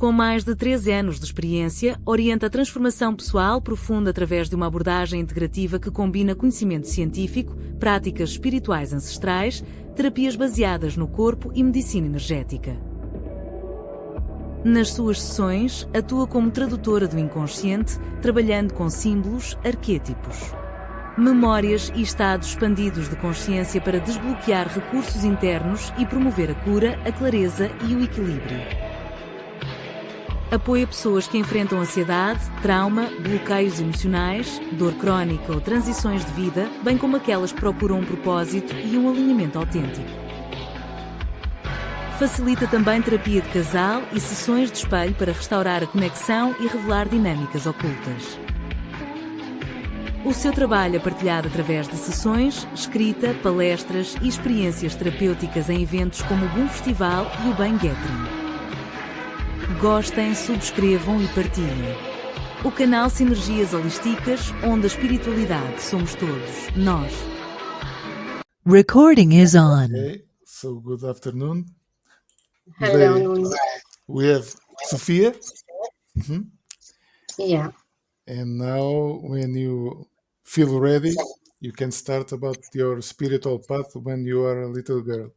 Com mais de 13 anos de experiência, orienta a transformação pessoal profunda através de uma abordagem integrativa que combina conhecimento científico, práticas espirituais ancestrais, terapias baseadas no corpo e medicina energética. Nas suas sessões, atua como tradutora do inconsciente, trabalhando com símbolos, arquétipos, memórias e estados expandidos de consciência para desbloquear recursos internos e promover a cura, a clareza e o equilíbrio. Apoia pessoas que enfrentam ansiedade, trauma, bloqueios emocionais, dor crónica ou transições de vida, bem como aquelas que procuram um propósito e um alinhamento autêntico. Facilita também terapia de casal e sessões de espelho para restaurar a conexão e revelar dinâmicas ocultas. O seu trabalho é partilhado através de sessões, escrita, palestras e experiências terapêuticas em eventos como o Boom Festival e o Bem Gathering. Gostem, subscrevam e partilhem. O canal Sinergias Holísticas, onde a espiritualidade somos todos, nós. Recording is on. Okay, so good afternoon. Hello, Today Luis. we have Sofia. Yeah. And now when you feel ready, you can start about your spiritual path when you are a little girl.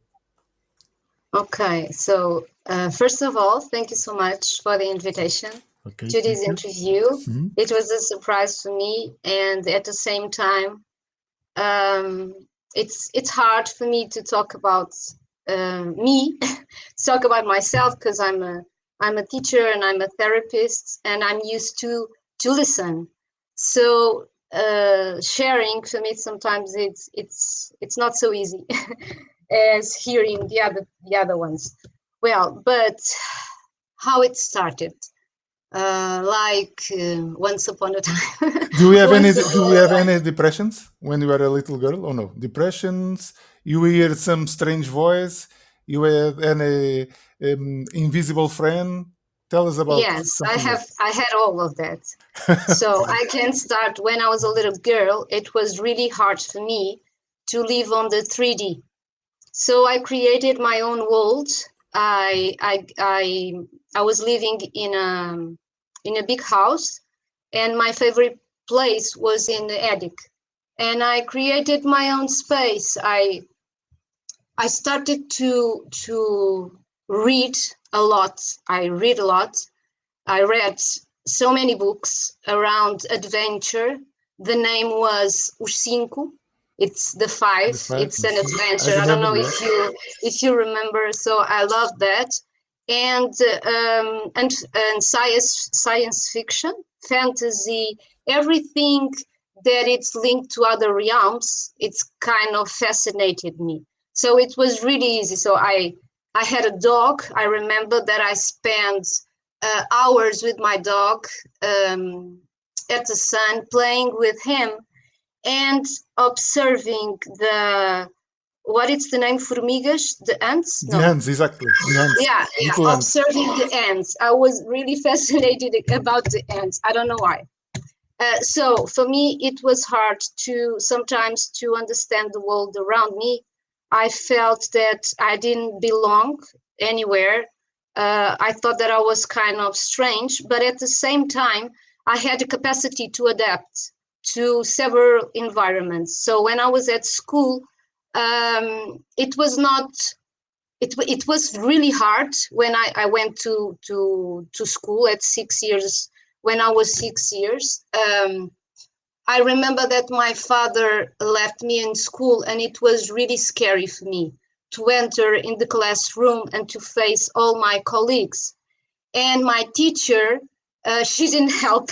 Okay. So first of all, thank you so much for the invitation to this interview. It was a surprise for me, and at the same time, it's hard for me to talk about me, talk about myself, because I'm a teacher and I'm a therapist, and I'm used to listen. So sharing for me sometimes it's not so easy as hearing the other ones. Well, but how it started, once upon a time. Do we have any depressions when you were a little girl? Or no depressions? You hear some strange voice? You had any invisible friend? Tell us about. Yes, I had all of that. So I can start when I was a little girl. It was really hard for me to live on the 3D. So I created my own world. I was living in a big house, and my favorite place was in the attic. And I created my own space. I started to read a lot. I read a lot. I read so many books around adventure. The name was Os Cinco. It's the five. It's an adventure. I don't know if you remember. So I love that, and science fiction, fantasy, everything that it's linked to other realms. It's kind of fascinated me. So it was really easy. So I had a dog. I remember that I spent hours with my dog at the sun, playing with him and observing what is the name? Formigas? The ants? No. The ants, exactly. The ants. Yeah. Observing the ants. I was really fascinated about the ants. I don't know why. So for me, it was hard sometimes to understand the world around me. I felt that I didn't belong anywhere. I thought that I was kind of strange, but at the same time, I had the capacity to adapt to several environments. So when I was at school, it was really hard when I went to school at 6 years. When I was 6 years, I remember that my father left me in school, and it was really scary for me to enter in the classroom and to face all my colleagues. And my teacher, she didn't help,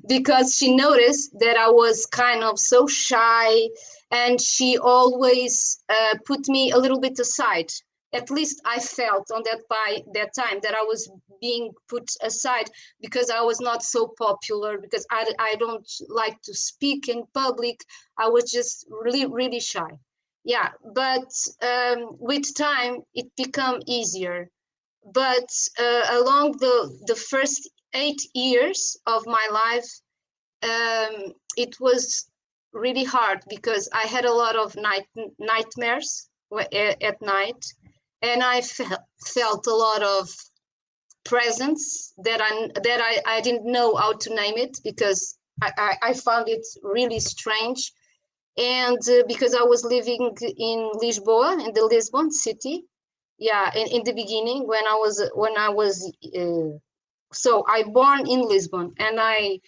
because she noticed that I was kind of so shy, and she always put me a little bit aside. At least I felt by that time that I was being put aside because I was not so popular, because I don't like to speak in public. I was just really, really shy. Yeah, but with time, it became easier. But along the first 8 years of my life, it was really hard because I had a lot of nightmares at night, and I felt a lot of presence that I didn't know how to name it, because I found it really strange. And because I was living in Lisboa, in the Lisbon city, in the beginning when I was so I born in Lisbon, and I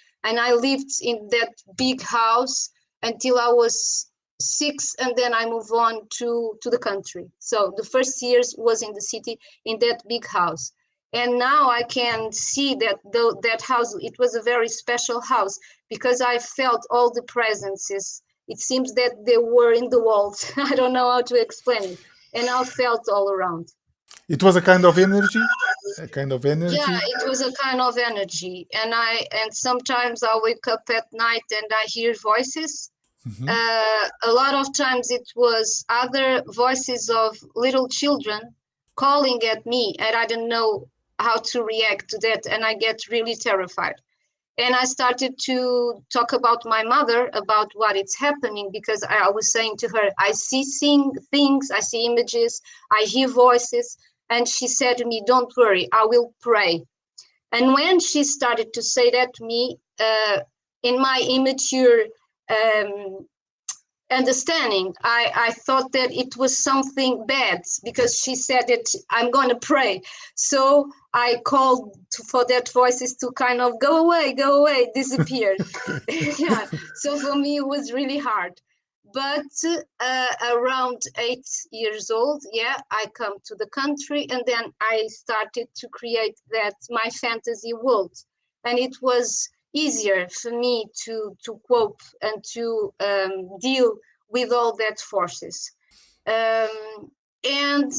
lived in that big house until I was 6, and then I moved on to the country. So the first years was in the city, in that big house. And now I can see that that house, it was a very special house, because I felt all the presences. It seems that they were in the walls. I don't know how to explain it. And I felt all around. It was a kind of energy, a kind of energy. Yeah, it was a kind of energy. And sometimes I wake up at night and I hear voices. Mhm. A lot of times it was other voices of little children calling at me, and I don't know how to react to that, and I get really terrified. And I started to talk about my mother, about what is happening, because I was saying to her, I see things, I see images, I hear voices. And she said to me, don't worry, I will pray. And when she started to say that to me, in my immature understanding, I thought that it was something bad, because she said that I'm going to pray. So I called for that voices to kind of go away, disappear. Yeah. So for me, it was really hard. But around 8 years old, I come to the country, and then I started to create my fantasy world. And it was easier for me to cope and to deal with all that forces. And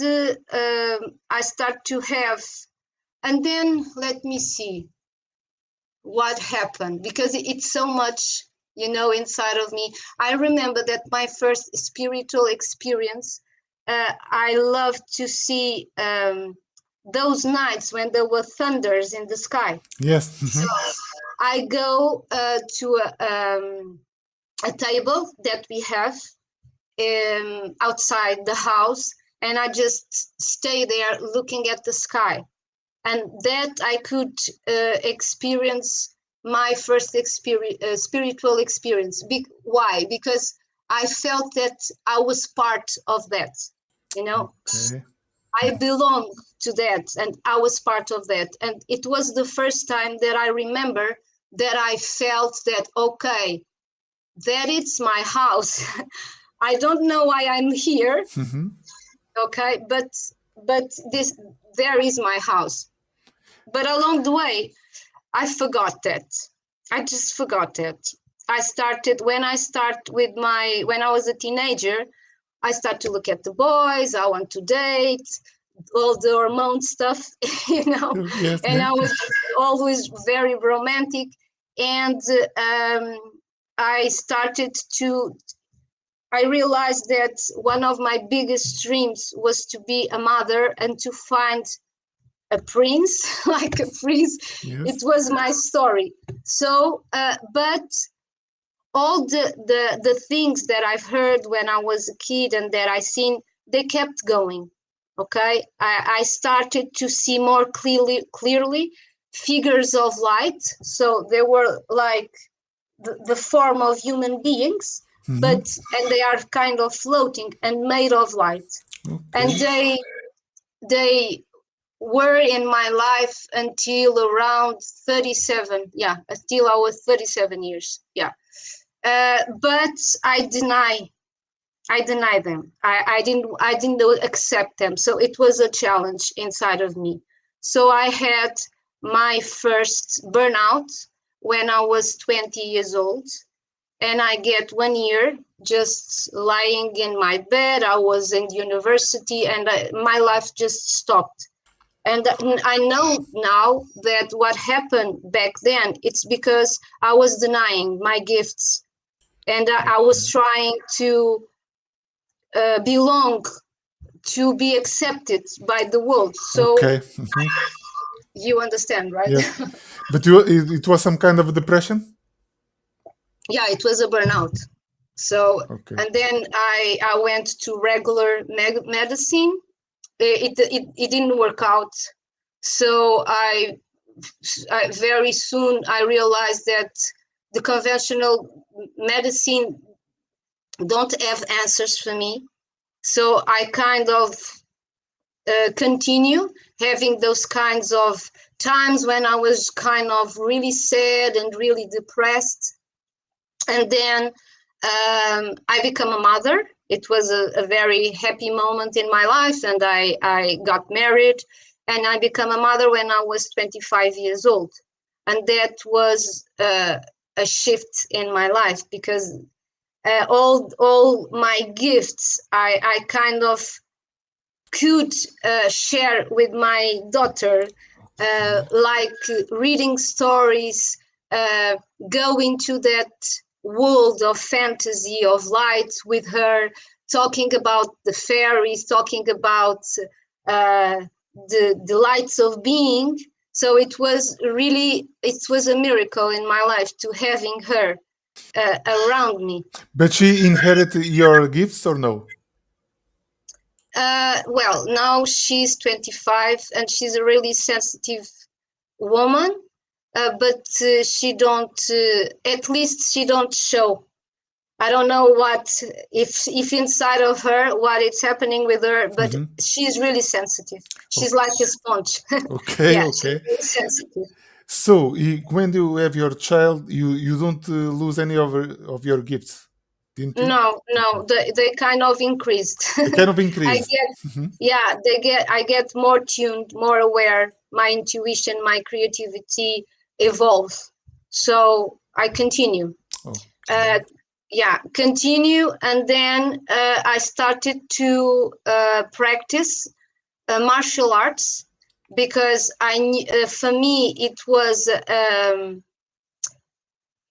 I start to have, and then let me see what happened, because it's so much, inside of me. I remember that my first spiritual experience, I loved to see those nights when there were thunders in the sky. Yes. So I go to a table that we have outside the house, and I just stay there looking at the sky. And that I could experience my first spiritual experience. Why? Because I felt that I was part of that, Okay. I belong to that, and I was part of that. And it was the first time that I remember that I felt that, okay, that it's my house. I don't know why I'm here, Mhm. okay, but there is my house. But along the way, I forgot that. I just forgot that. When I was a teenager, I start to look at the boys, I want to date, all the hormone stuff, Yes. and Yeah. I was always very romantic. And I realized that one of my biggest dreams was to be a mother and to find a prince, like a prince. Yes. It was my story. So, but all the things that I've heard when I was a kid and that I seen, they kept going. Okay, I started to see more clearly figures of light. So they were like the form of human beings, Mhm. and they are kind of floating and made of light. Okay. And they were in my life until around 37. Yeah, until I was 37 years. Yeah. But I deny them. I didn't accept them. So it was a challenge inside of me. So I had my first burnout when I was 20 years old. And I get 1 year just lying in my bed. I was in university, and my life just stopped. And I know now that what happened back then, it's because I was denying my gifts, and I was trying to belong, to be accepted by the world. So Okay. Mhm. you understand, right? Yes. But it was some kind of a depression. Yeah, it was a burnout. So, Okay. and then I went to regular medicine. It didn't work out. So I very soon I realized that the conventional medicine don't have answers for me. So I kind of continue having those kinds of times when I was kind of really sad and really depressed. And then I become a mother. It was a very happy moment in my life, and I got married, and I became a mother when I was 25 years old. And that was a shift in my life, because all my gifts I kind of could share with my daughter, like reading stories, go into that world of fantasy, of light with her, talking about the fairies, talking about the delights of being. So it was a miracle in my life to having her around me. But she inherited your gifts or no? Well, now she's 25 and she's a really sensitive woman, but she don't, at least she don't show. I don't know if inside of her, what is happening with her, but she's really sensitive. She's like a sponge. Okay, Yeah, she's okay. really sensitive. So when you have your child, you don't lose any of your gifts, didn't you? No, they kind of increased. They kind of I increased. get, yeah, I get more tuned, more aware. My intuition, my creativity evolve. So I continue. Okay. Yeah, continue. And then I started to practice martial arts, because for me, it was,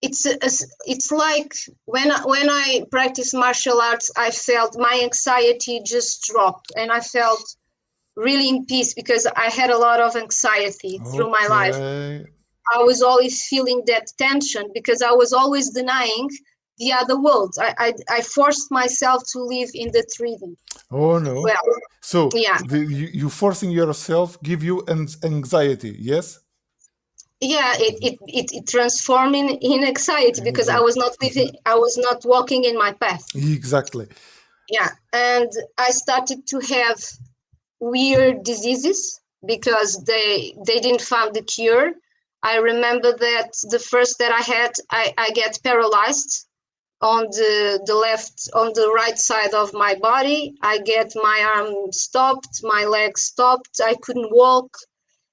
it's like when I practice martial arts, I felt my anxiety just dropped, and I felt really in peace, because I had a lot of anxiety through my life. Okay. I was always feeling that tension, because I was always denying the other world. I forced myself to live in the 3D. Oh no. Well, So yeah, you forcing yourself give you anxiety, yes? yeah. It transformed in anxiety, because I Anxiety. was not living. I was not walking in my path. Exactly. Yeah, and I started to have weird diseases, because they didn't find the cure. I remember that the first that I had, I get paralyzed on the right side of my body. I get my arm stopped, my leg stopped, I couldn't walk,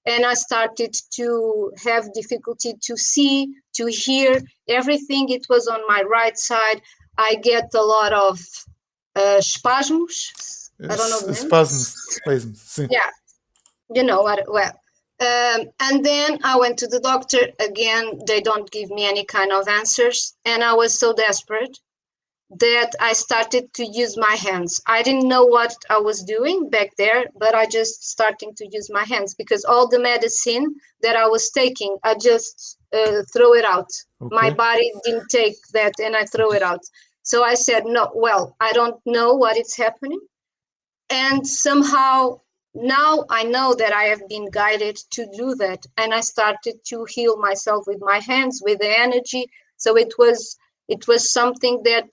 and I started to have difficulty to see, to hear. Everything, it was on my right side. I get a lot of spasms. I don't know the name. Spasms. Sim. Yeah, you know what? Well, and then I went to the doctor again. They don't give me any kind of answers, and I was so desperate that I started to use my hands. I didn't know what I was doing back there, but I just started to use my hands, because all the medicine that I was taking, I just throw it out. My Okay. body didn't take that, and I throw it out. So I said, no, well, I don't know what is happening. And somehow now I know that I have been guided to do that. And I started to heal myself with my hands, with the energy. So it was something that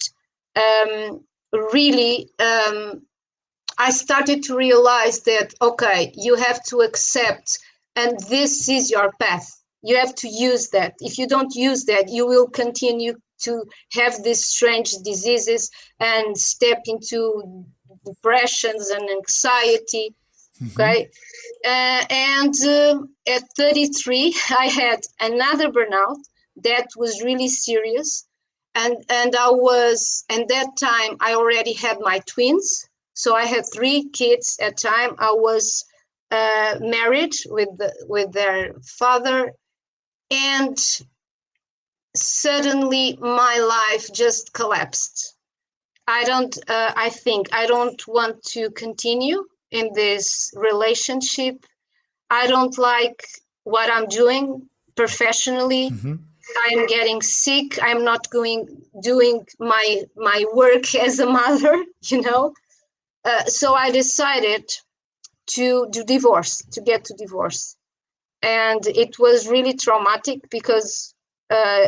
really, I started to realize that, okay, you have to accept, and this is your path. You have to use that. If you don't use that, you will continue to have these strange diseases and step into depressions and anxiety. Okay. And at 33, I had another burnout that was really serious. And that time I already had my twins. So I had 3 kids at time. I was married with their father, and suddenly my life just collapsed. I think I don't want to continue in this relationship. I don't like what I'm doing professionally. I'm getting sick. I'm not doing my work as a mother, you know. So I decided to get to divorce. and it was really traumatic because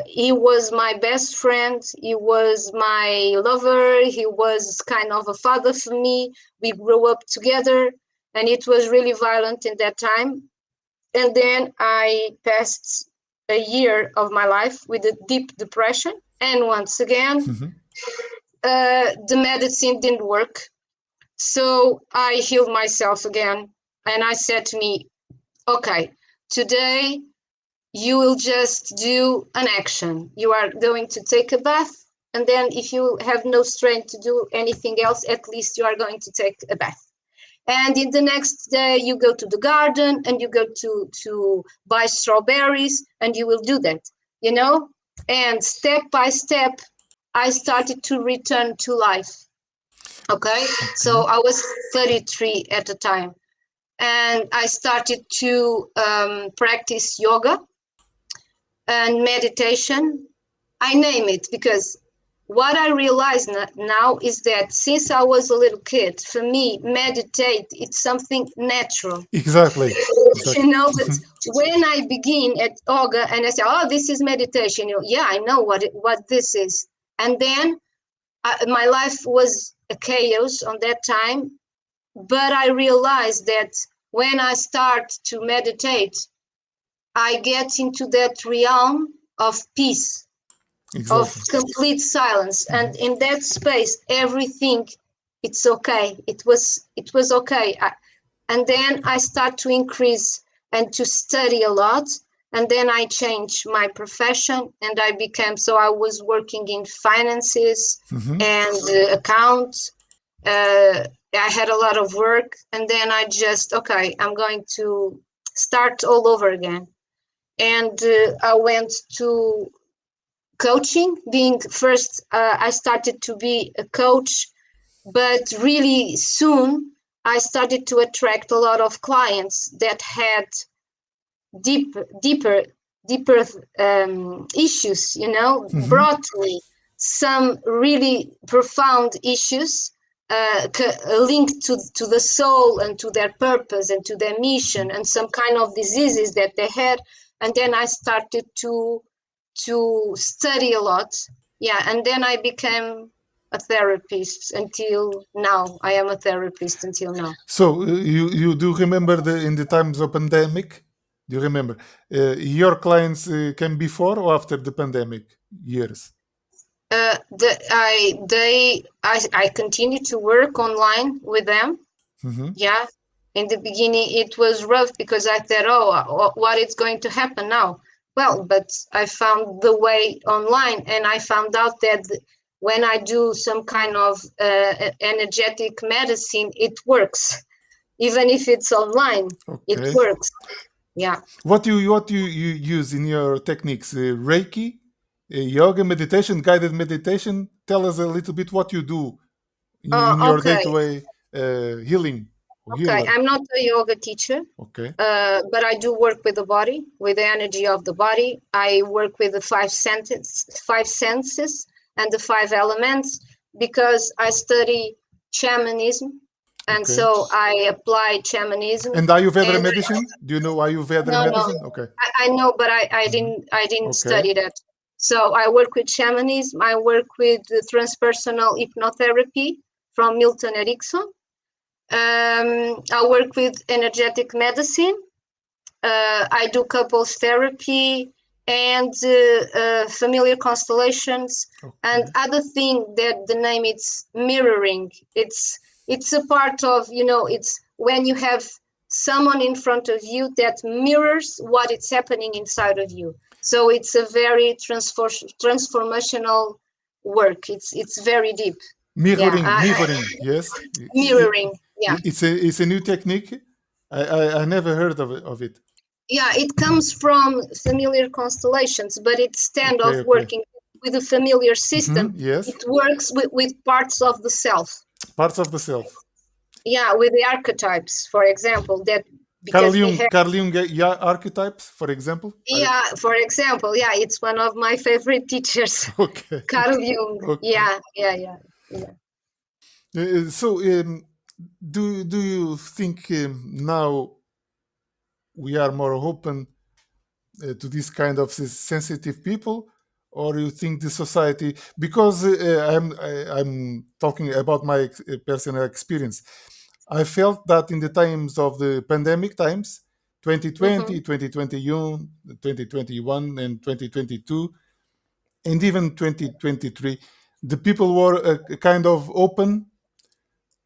he was my best friend, he was my lover, he was kind of a father for me. We grew up together, and it was really violent in that time. And then I passed a year of my life with a deep depression, and once again, the medicine didn't work. So I healed myself again, and I said to me, okay, today you will just do an action. You are going to take a bath, and then if you have no strength to do anything else, at least you are going to take a bath. And in the next day, you go to the garden and you go to buy strawberries, and you will do that, you know? And step by step, I started to return to life. Okay. So I was 33 at the time, and I started to practice yoga and meditation. I name it because what I realize now is that since I was a little kid, for me, meditate, it's something natural. Exactly. You know, but when I begin at yoga and I say, oh, this is meditation, you know, yeah, I know what this is. And then my life was a chaos on that time, but I realized that when I start to meditate, I get into that realm of peace, of Exactly. complete silence, and in that space, everything, it's okay. It was okay. And then I start to increase and to study a lot. And then I changed my profession, and I became, so I was working in finances and accounts. I had a lot of work, and then I just, okay, I'm going to start all over again. And I went to coaching, being first, I started to be a coach, but really soon I started to attract a lot of clients that had deeper issues, you know, brought me some really profound issues linked to the soul and to their purpose and to their mission, and some kind of diseases that they had. And then I started to study a lot. Yeah, and then I became a therapist until now. I am a therapist until now. So you do remember in the times of pandemic? Do you remember your clients came before or after the pandemic years? I continue to work online with them. Yeah, in the beginning it was rough because I thought, oh, what is going to happen now? Well, but I found the way online, and I found out that when I do some kind of energetic medicine, it works. Even if it's online, it Okay. works. Yeah. What you use in your techniques? Reiki, yoga, meditation, guided meditation. Tell us a little bit what you do in your Okay. day-to-day healing. Okay. Healer. I'm not a yoga teacher. Okay. But I do work with the body, with the energy of the body. I work with the five senses and the five elements, because I study shamanism, and Okay. so I apply shamanism. And Ayurveda And medicine? Do you know Ayurveda no, medicine? Okay. I know, but I didn't Okay. study that. So I work with shamanism. I work with the transpersonal hypnotherapy from Milton Erickson. I work with energetic medicine. I do couples therapy and familiar constellations. Okay. And other thing that the name, it's mirroring. It's a part of, you know, it's when you have someone in front of you that mirrors what is happening inside of you. So it's a very transformational work. It's very deep. Mirroring, Yeah, mirroring. Yes. mirroring. Yeah. It's a new technique. I never heard of it. Yeah, it comes from familiar constellations, but instead Okay. of Okay. working with a familiar system, Yes. it works with parts of the self. Parts of the self. Yeah, with the archetypes, for example, that because we have, Carl Jung archetypes, for example. yeah, for example, yeah, it's one of my favorite teachers, Okay. Carl Jung. Okay. Yeah. So, do you think now we are more open to this kind of sensitive people, or you think the society? Because I'm talking about my personal experience. I felt that in the times of the pandemic times, 2020, 2021, 2021, and 2022, and even 2023, the people were kind of open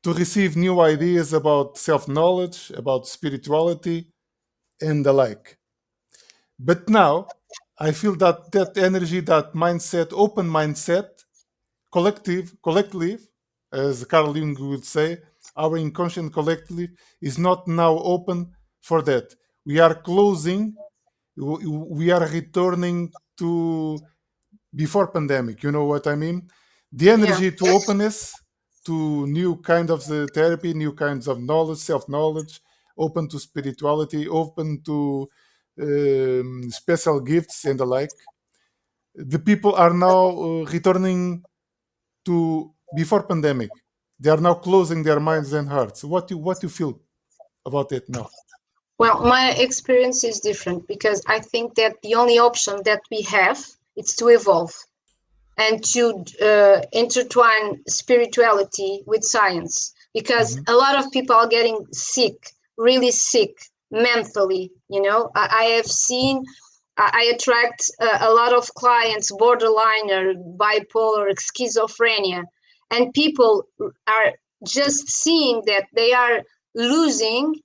to receive new ideas about self-knowledge, about spirituality, and the like. But now I feel that that energy, that mindset, open mindset, collective, as Carl Jung would say, our inconscient collective is not now open for that. We are closing, we are returning to before pandemic. You know what I mean? The Yeah. energy to openness to new kind of the therapy, new kinds of knowledge, self-knowledge, open to spirituality, open to special gifts and the like. The people are now returning to before pandemic. They are now closing their minds and hearts. What you feel about it now? Well, my experience is different because I think that the only option that we have is to evolve and to intertwine spirituality with science, because a lot of people are getting sick, really sick mentally. You know, I have seen, I attract a lot of clients, borderliner, bipolar, schizophrenia, and people are just seeing that they are losing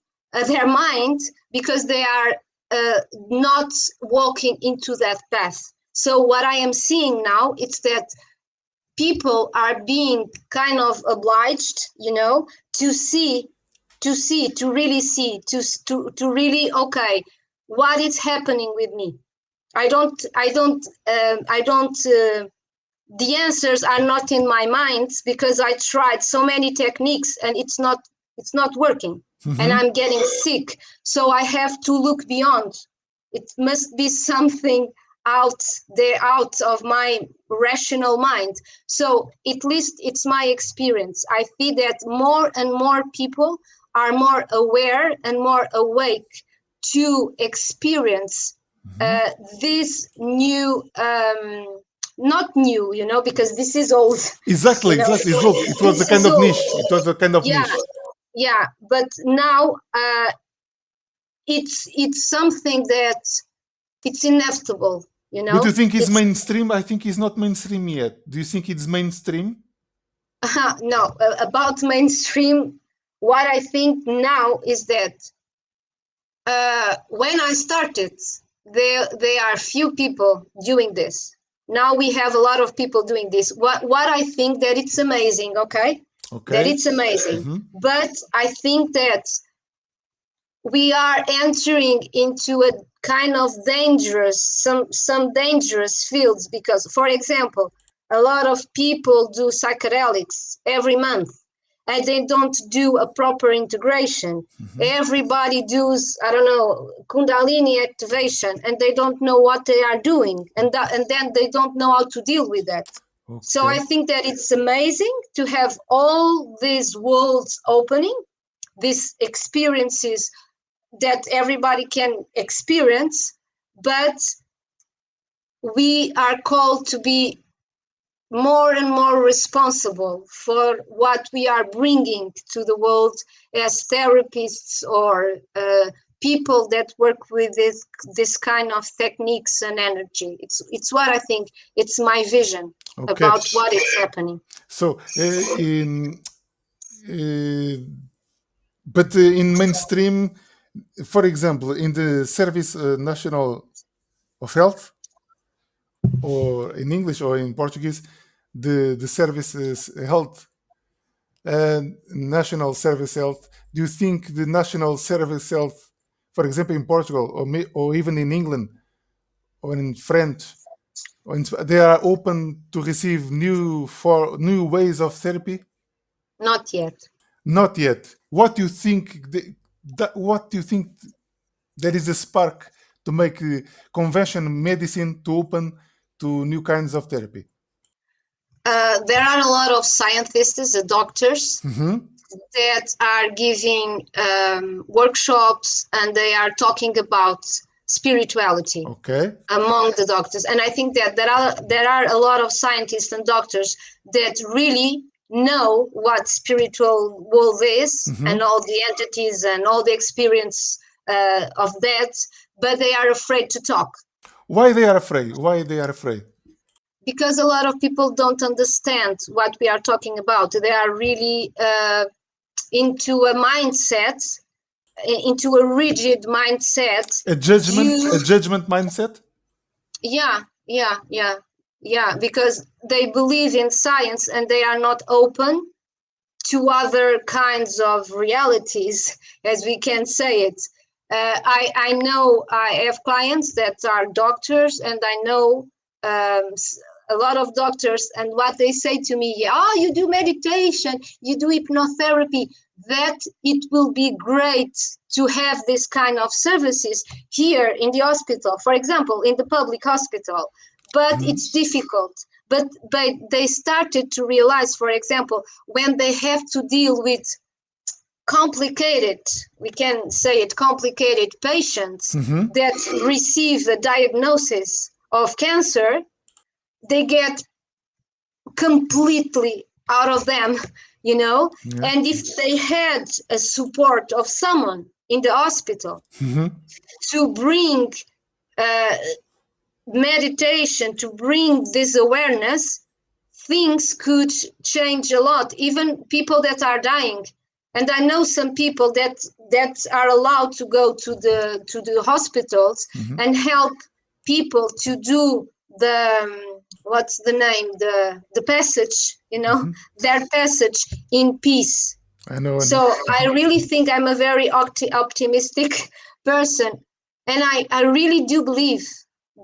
their mind because they are not walking into that path. So what I am seeing now is that people are being kind of obliged, you know, to really see, to really, okay, what is happening with me? I don't, the answers are not in my mind because I tried so many techniques and it's not working. And I'm getting sick. So I have to look beyond. It must be something out there, out of my rational mind. So at least it's my experience. I feel that more and more people are more aware and more awake to experience this new, not new, you know, because this is old. Exactly, you know? exactly. It's old. It was a kind of niche. It was a kind of Yeah, niche. yeah. But now it's something that it's inevitable, you But do know. you think it's It's mainstream? I think it's not mainstream yet. Do you think it's mainstream? no, about mainstream. What I think now is that when I started, there are few people doing this. Now we have a lot of people doing this. What I think that it's amazing, okay? That Okay. it's amazing. But I think that we are entering into a kind of dangerous, some dangerous fields, because, for example, a lot of people do psychedelics every month and they don't do a proper integration. Everybody does, I don't know, Kundalini activation, and they don't know what they are doing, and then they don't know how to deal with that. So I Okay. think that it's amazing to have all these worlds opening, these experiences that everybody can experience, but we are called to be more and more responsible for what we are bringing to the world as therapists or people that work with this kind of techniques and energy. It's what I think. It's my vision Okay. about what is happening. So, but in mainstream, for example, in the Service National of Health, or in English or in Portuguese, the services health, national service health. Do you think the national service health, for example, in Portugal or even in England or in France, they are open to receive new ways of therapy? Not yet. Not yet. What do you think? What do you think? There is a spark to make conventional medicine to open to new kinds of therapy. There are a lot of scientists, doctors, that are giving workshops, and they are talking about spirituality among the doctors. And I think that there are a lot of scientists and doctors that really know what spiritual world is, and all the entities and all the experience of that, but they are afraid to talk. Why they are afraid? Why they are afraid? Because a lot of people don't understand what we are talking about. They are really into a mindset, into a rigid mindset. A judgment mindset? Yeah. Because they believe in science and they are not open to other kinds of realities, as we can say it. I know I have clients that are doctors, and I know a lot of doctors, and what they say to me, you do meditation, you do hypnotherapy, that it will be great to have this kind of services here in the hospital, for example, in the public hospital, but it's difficult. But they started to realize, for example, when they have to deal with complicated patients that receive a diagnosis of cancer, they get completely out of them, and if they had a support of someone in the hospital to bring meditation, to bring this awareness, things could change a lot. Even people that are dying, and I know some people that are allowed to go to the hospitals and help people to do the what's the name, the passage, their passage in peace. I know. So I really think I'm a very optimistic person, and I really do believe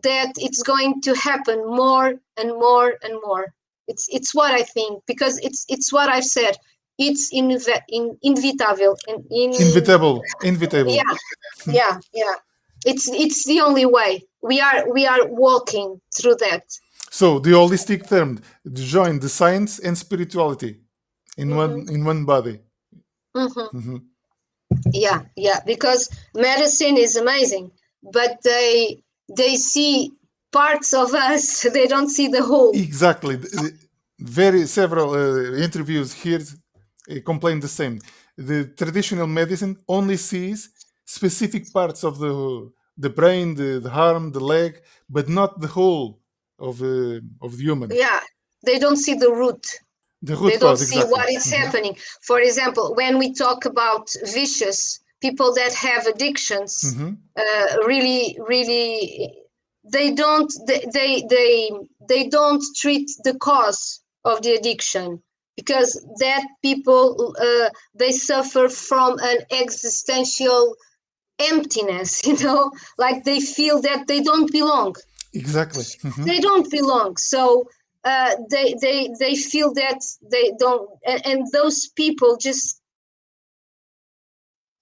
that it's going to happen more and more and more. It's what I think, because it's what I've said. It's inevitable. Inevitable. Yeah. It's the only way. We are walking through that. So the holistic term join the science and spirituality in one body. Yeah, because medicine is amazing, but they see parts of us. They don't see the whole. Exactly. Several interviews here complain the same. The traditional medicine only sees specific parts of the brain, the arm, the leg, but not the whole of the human. Yeah, they don't see the root. They don't see what is happening. For example, when we talk about vicious people that have addictions, really, they don't treat the cause of the addiction, because that people they suffer from an existential emptiness, like they feel that they don't belong. Exactly. They don't belong. So they feel that they don't, and those people just,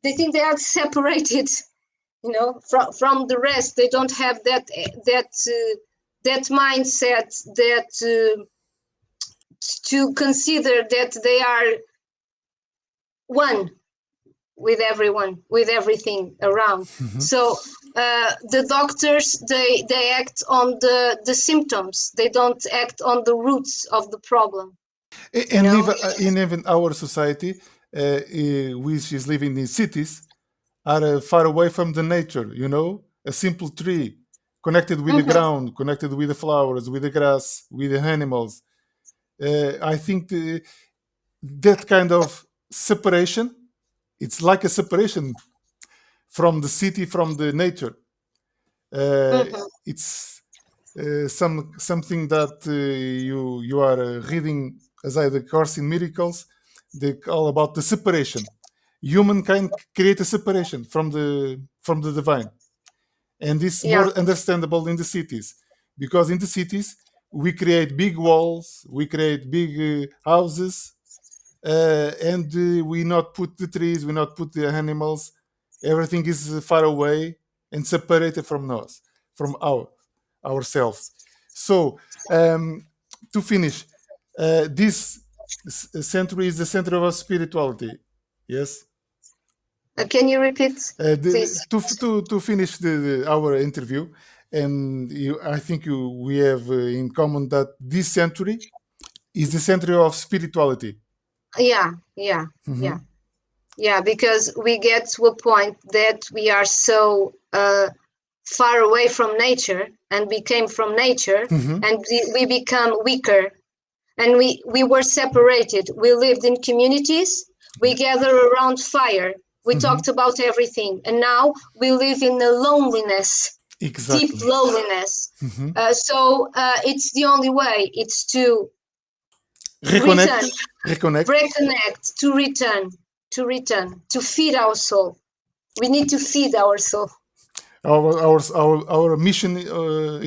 they think they are separated, from the rest. They don't have that mindset, that to consider that they are one with everyone, with everything around. So the doctors, they act on the symptoms. They don't act on the roots of the problem. And even our society, which is living in cities, are far away from the nature. A simple tree connected with the ground, connected with the flowers, with the grass, with the animals. I think that kind of separation, it's like a separation from the city, from the nature. It's something that you are reading as the Course in Miracles. They call about the separation. Humankind create a separation from the divine, and it's more understandable in the cities, because in the cities we create big walls, we create big houses, and we not put the trees, we not put the animals. Everything is far away and separated from us, from ourselves. So to finish, this century is the center of spirituality. Yes. Can you repeat, please? To finish our interview, and I think we have in common that this century is the century of spirituality. Yeah, because we get to a point that we are so far away from nature, and we came from nature, and we become weaker, and we were separated. We lived in communities, we gather around fire, we talked about everything, and now we live in a loneliness, deep loneliness. So it's the only way, it's to reconnect, to return, to feed our soul. We need to feed our soul. Our mission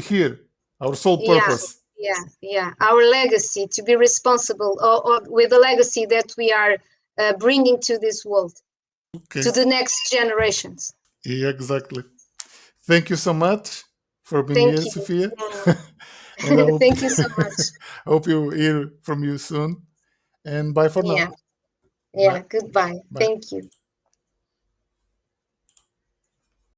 here, our sole purpose. Yeah. Our legacy, to be responsible or with the legacy that we are bringing to this world, to the next generations. Yeah, exactly. Thank you so much for being here, Sofia. Thank you so much. I hope you hear from you soon. And bye for now. Yeah. Goodbye. Bye. Thank you.